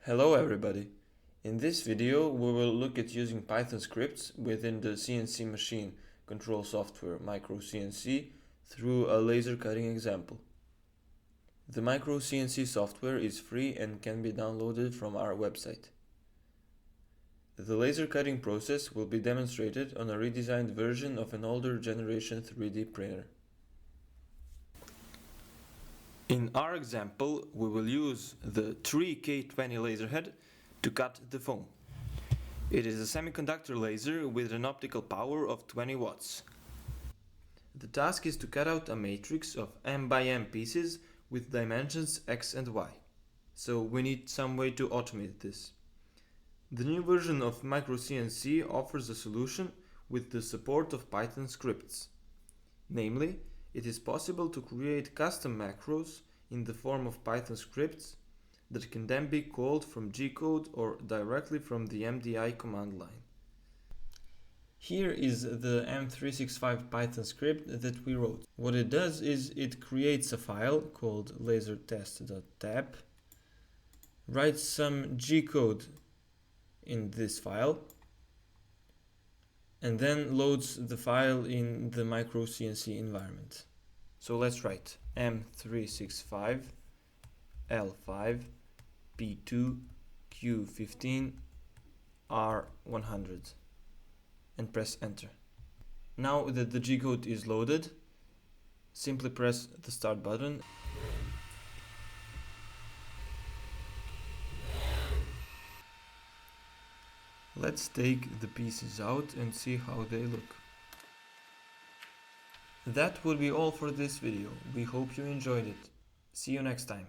Hello everybody! In this video we will look at using Python scripts within the CNC machine control software mikroCNC through a laser cutting example. The mikroCNC software is free and can be downloaded from our website. The laser cutting process will be demonstrated on a redesigned version of an older generation 3D printer. In our example, we will use the 3K20 laser head to cut the foam. It is a semiconductor laser with an optical power of 20 watts. The task is to cut out a matrix of m by m pieces with dimensions x and y. So we need some way to automate this. The new version of mikroCNC offers a solution with the support of Python scripts. Namely, it is possible to create custom macros in the form of Python scripts that can then be called from G-code or directly from the MDI command line. Here is the M365 Python script that we wrote. What it does is it creates a file called lasertest.tab, writes some G-code in this file, and then loads the file in the mikroCNC environment. So let's write M365 L5 P2 Q15 R100 and press enter. Now that the G-code is loaded, simply press the start button. Let's take the pieces out and see how they look. That will be all for this video. We hope you enjoyed it. See you next time.